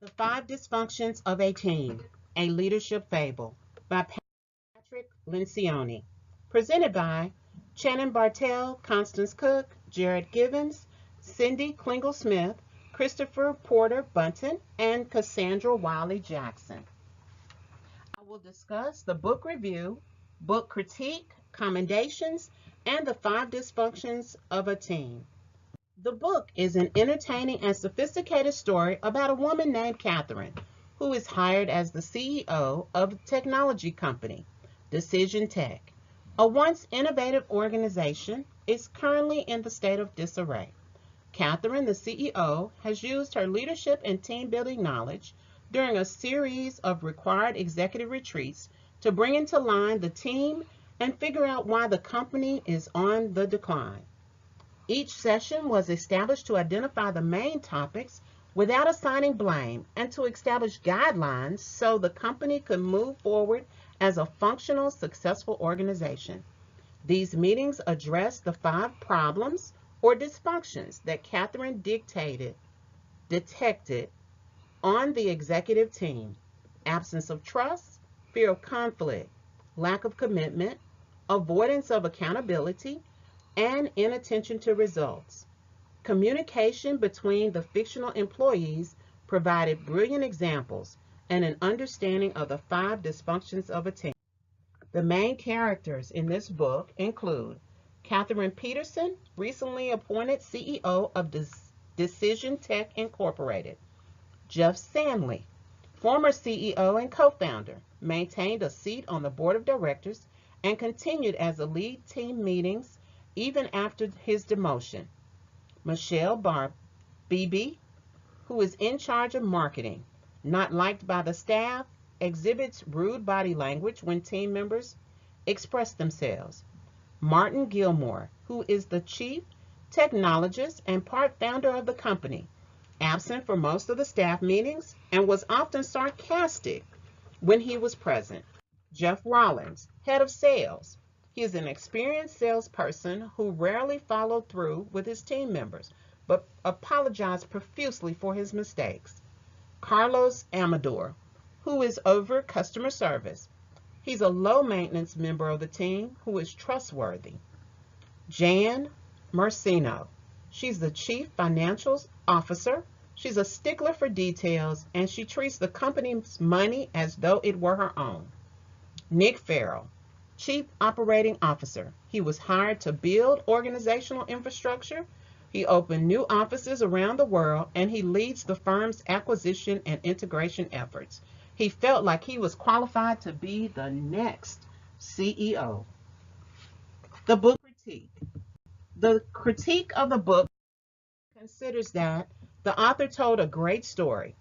The Five Dysfunctions of a Team, a Leadership Fable by Patrick Lencioni. Presented by Shannon Bartell, Constance Cook, Jared Givens, Cindy Klingle Smith, Christopher Porter Bunton, and Cassandra Wiley Jackson. I will discuss the book review, book critique, commendations, and the five dysfunctions of a team. The book is an entertaining and sophisticated story about a woman named Catherine, who is hired as the CEO of a technology company, Decision Tech. A once innovative organization is currently in the state of disarray. Catherine, the CEO, has used her leadership and team building knowledge during a series of required executive retreats to bring into line the team and figure out why the company is on the decline. Each session was established to identify the main topics without assigning blame and to establish guidelines so the company could move forward as a functional, successful organization. These meetings addressed the five problems or dysfunctions that Catherine detected on the executive team: absence of trust, fear of conflict, lack of commitment, avoidance of accountability, and inattention to results. Communication between the fictional employees provided brilliant examples and an understanding of the five dysfunctions of a team. The main characters in this book include Catherine Peterson, recently appointed CEO of Decision Tech Incorporated; Jeff Stanley, former CEO and co-founder, maintained a seat on the board of directors and continued as a lead team meetings even after his demotion. Michelle Beebe, who is in charge of marketing, not liked by the staff, exhibits rude body language when team members express themselves. Martin Gilmore, who is the chief technologist and part founder of the company, absent for most of the staff meetings and was often sarcastic when he was present. Jeff Rollins, head of sales. He is an experienced salesperson who rarely followed through with his team members, but apologized profusely for his mistakes. Carlos Amador, who is over customer service. He's a low-maintenance member of the team who is trustworthy. Jan Marcino. She's the chief financial officer. She's a stickler for details, and she treats the company's money as though it were her own. Nick Farrell, Chief Operating Officer. He was hired to build organizational infrastructure. He opened new offices around the world, and he leads the firm's acquisition and integration efforts. He felt like he was qualified to be the next CEO. The book critique. The critique of the book considers that the author told a great story.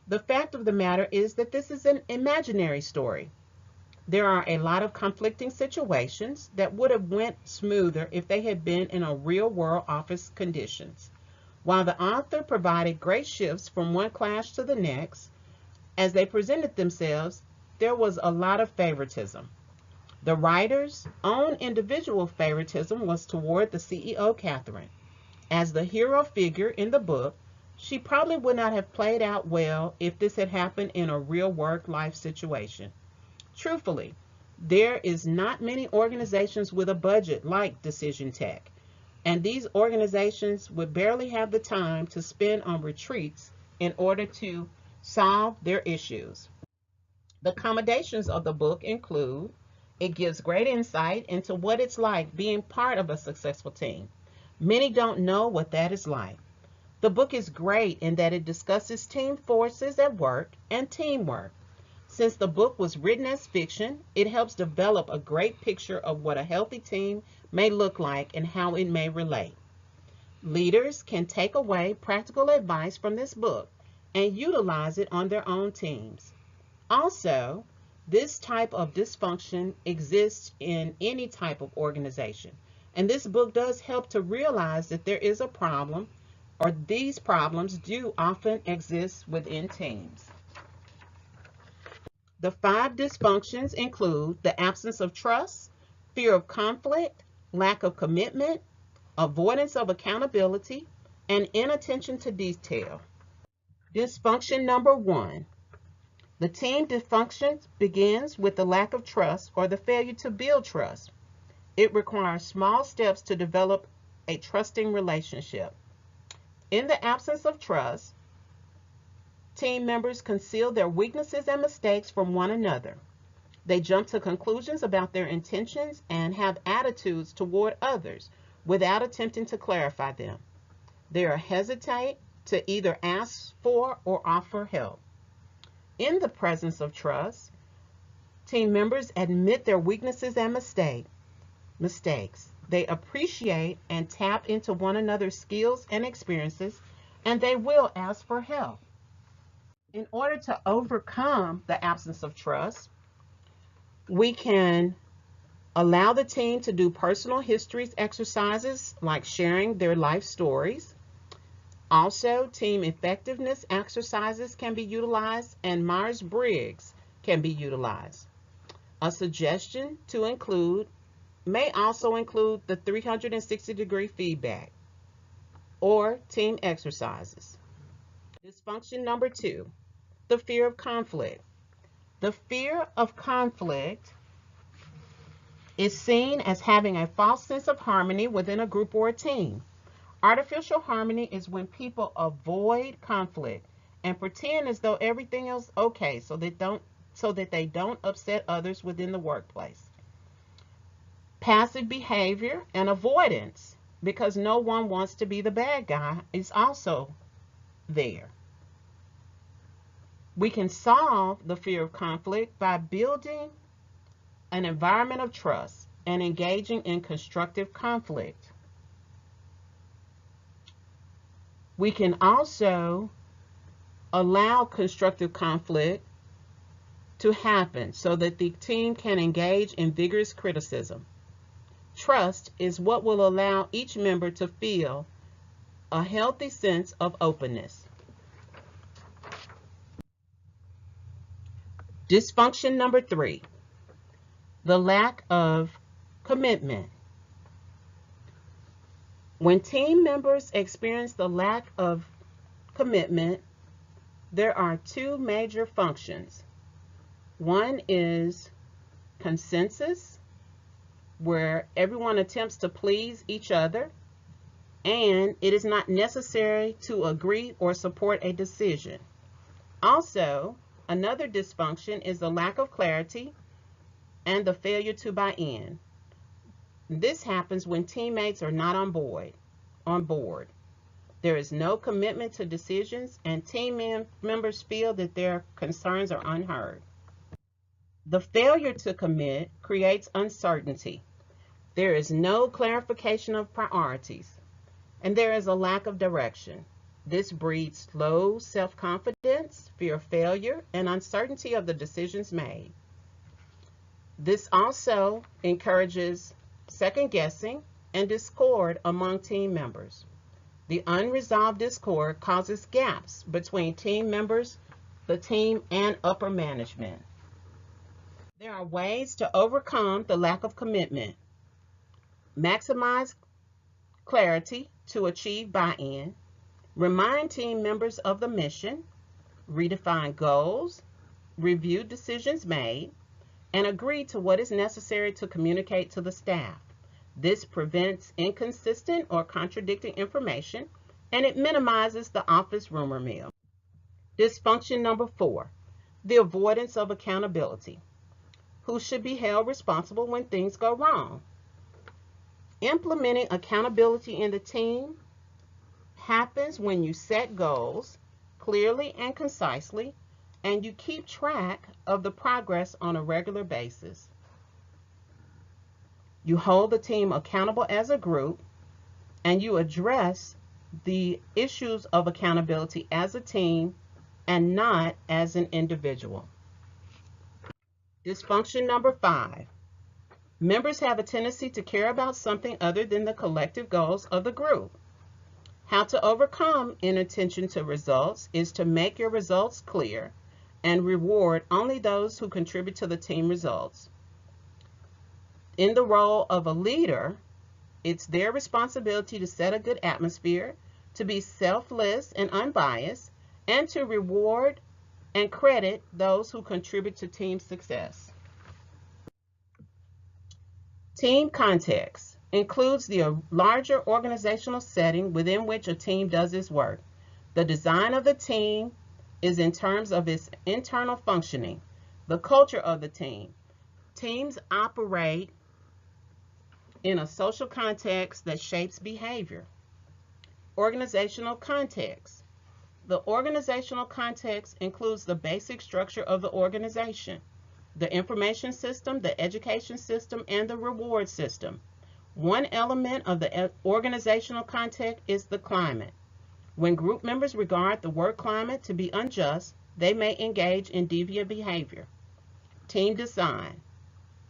The fact of the matter is that this is an imaginary story. There are a lot of conflicting situations that would have went smoother if they had been in a real world office conditions. While the author provided great shifts from one clash to the next, as they presented themselves, there was a lot of favoritism. The writer's own individual favoritism was toward the CEO, Catherine. As the hero figure in the book, she probably would not have played out well if this had happened in a real work-life situation. Truthfully, there is not many organizations with a budget like Decision Tech, and these organizations would barely have the time to spend on retreats in order to solve their issues. The commendations of the book include: it gives great insight into what it's like being part of a successful team. Many don't know what that is like. The book is great in that it discusses team forces at work and teamwork. Since the book was written as fiction, it helps develop a great picture of what a healthy team may look like and how it may relate. Leaders can take away practical advice from this book and utilize it on their own teams. Also, this type of dysfunction exists in any type of organization, and this book does help to realize that there is a problem, or these problems do often exist within teams. The five dysfunctions include the absence of trust, fear of conflict, lack of commitment, avoidance of accountability, and inattention to detail. Dysfunction number 1. The team dysfunction begins with the lack of trust or the failure to build trust. It requires small steps to develop a trusting relationship. In the absence of trust, team members conceal their weaknesses and mistakes from one another. They jump to conclusions about their intentions and have attitudes toward others without attempting to clarify them. They are hesitant to either ask for or offer help. In the presence of trust, team members admit their weaknesses and mistakes. They appreciate and tap into one another's skills and experiences, and they will ask for help. In order to overcome the absence of trust, we can allow the team to do personal histories exercises like sharing their life stories. Also, team effectiveness exercises can be utilized, and Myers-Briggs can be utilized. A suggestion to include may also include the 360-degree feedback or team exercises. Dysfunction number 2, the fear of conflict. The fear of conflict is seen as having a false sense of harmony within a group or a team. Artificial harmony is when people avoid conflict and pretend as though everything is okay so that they don't upset others within the workplace. Passive behavior and avoidance, because no one wants to be the bad guy, is also there. We can solve the fear of conflict by building an environment of trust and engaging in constructive conflict. We can also allow constructive conflict to happen so that the team can engage in vigorous criticism. Trust is what will allow each member to feel a healthy sense of openness. Dysfunction number 3, the lack of commitment. When team members experience the lack of commitment, there are 2 major functions. One is consensus, where everyone attempts to please each other, and it is not necessary to agree or support a decision. Also, another dysfunction is the lack of clarity and the failure to buy in. This happens when teammates are not on board. There is no commitment to decisions, and team members feel that their concerns are unheard. The failure to commit creates uncertainty. There is no clarification of priorities, and there is a lack of direction. This breeds low self-confidence, fear of failure, and uncertainty of the decisions made. This also encourages second guessing and discord among team members. The unresolved discord causes gaps between team members, the team, and upper management. There are ways to overcome the lack of commitment. Maximize clarity to achieve buy-in. Remind team members of the mission. Redefine goals. Review decisions made. And agree to what is necessary to communicate to the staff. This prevents inconsistent or contradicting information, and it minimizes the office rumor mill. Dysfunction number 4, the avoidance of accountability. Who should be held responsible when things go wrong? Implementing accountability in the team happens when you set goals clearly and concisely, and you keep track of the progress on a regular basis. You hold the team accountable as a group, and you address the issues of accountability as a team and not as an individual. Dysfunction number 5. Members have a tendency to care about something other than the collective goals of the group. How to overcome inattention to results is to make your results clear and reward only those who contribute to the team results. In the role of a leader, it's their responsibility to set a good atmosphere, to be selfless and unbiased, and to reward and credit those who contribute to team success. Team context includes the larger organizational setting within which a team does its work. The design of the team is in terms of its internal functioning. The culture of the team. Teams operate in a social context that shapes behavior. Organizational context. The organizational context includes the basic structure of the organization, the information system, the education system, and the reward system. One element of the organizational context is the climate. When group members regard the work climate to be unjust, they may engage in deviant behavior. Team design.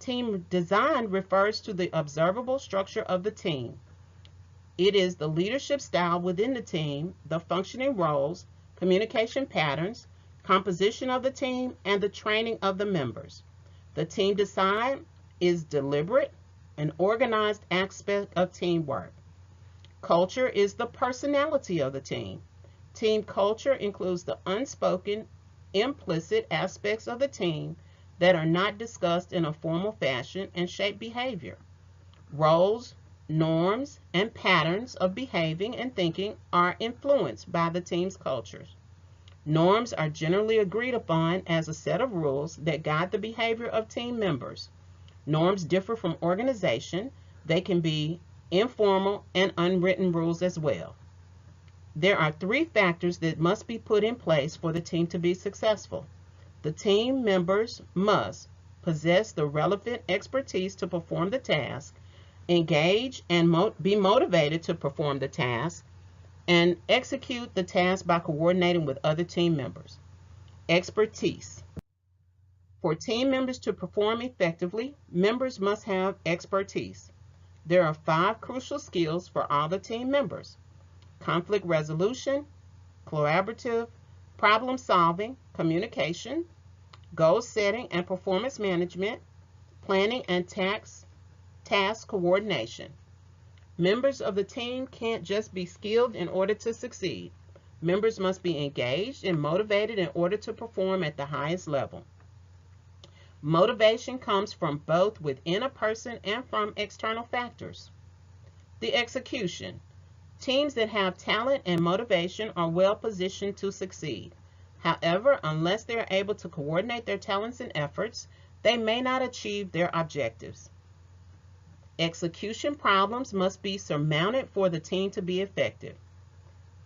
Team design refers to the observable structure of the team. It is the leadership style within the team, the functioning roles, communication patterns, composition of the team, and the training of the members. The team design is deliberate and organized aspect of teamwork. Culture is the personality of the team. Team culture includes the unspoken, implicit aspects of the team that are not discussed in a formal fashion and shape behavior. Roles, norms, and patterns of behaving and thinking are influenced by the team's cultures. Norms are generally agreed upon as a set of rules that guide the behavior of team members. Norms differ from organization. They can be informal and unwritten rules as well. There are 3 factors that must be put in place for the team to be successful. The team members must possess the relevant expertise to perform the task, engage and be motivated to perform the task, and execute the task by coordinating with other team members. Expertise. For team members to perform effectively, members must have expertise. There are 5 crucial skills for all the team members: conflict resolution, collaborative, problem solving, communication, goal setting and performance management, planning and task coordination. Members of the team can't just be skilled in order to succeed. Members must be engaged and motivated in order to perform at the highest level. Motivation comes from both within a person and from external factors. The execution. Teams that have talent and motivation are well positioned to succeed. However, unless they are able to coordinate their talents and efforts, they may not achieve their objectives. Execution problems must be surmounted for the team to be effective.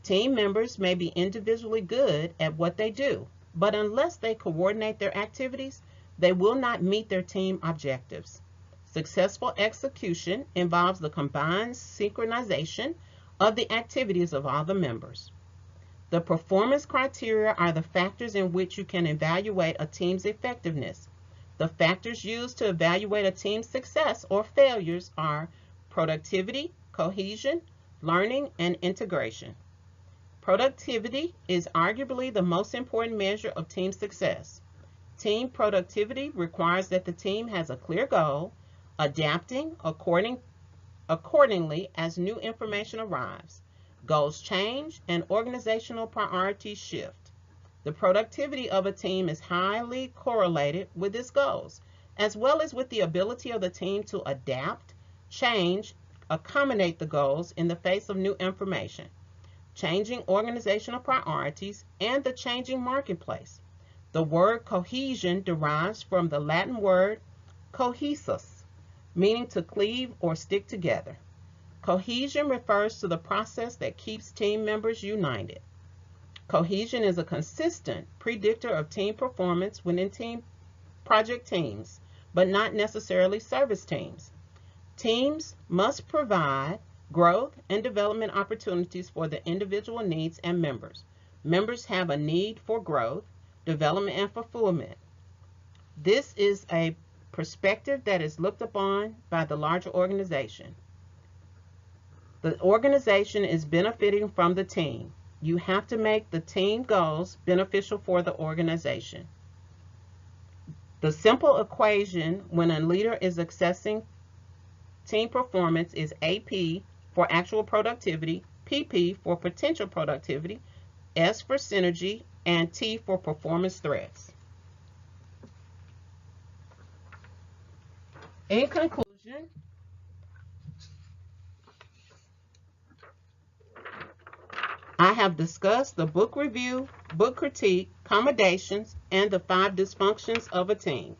Team members may be individually good at what they do, but unless they coordinate their activities, they will not meet their team objectives. Successful execution involves the combined synchronization of the activities of all the members. The performance criteria are the factors in which you can evaluate a team's effectiveness. The factors used to evaluate a team's success or failures are productivity, cohesion, learning, and integration. Productivity is arguably the most important measure of team success. Team productivity requires that the team has a clear goal, adapting accordingly as new information arrives. Goals change and organizational priorities shift. The productivity of a team is highly correlated with its goals, as well as with the ability of the team to adapt, change, accommodate the goals in the face of new information, changing organizational priorities, and the changing marketplace. The word cohesion derives from the Latin word cohesus, meaning to cleave or stick together. Cohesion refers to the process that keeps team members united. Cohesion is a consistent predictor of team performance within project teams, but not necessarily service teams. Teams must provide growth and development opportunities for the individual needs and members. Members have a need for growth, development, and fulfillment. This is a perspective that is looked upon by the larger organization. The organization is benefiting from the team. You have to make the team goals beneficial for the organization. The simple equation when a leader is assessing team performance is AP for actual productivity, PP for potential productivity, S for synergy, and T for performance threats. In conclusion, I have discussed the book review, book critique, accommodations, and the 5 dysfunctions of a team.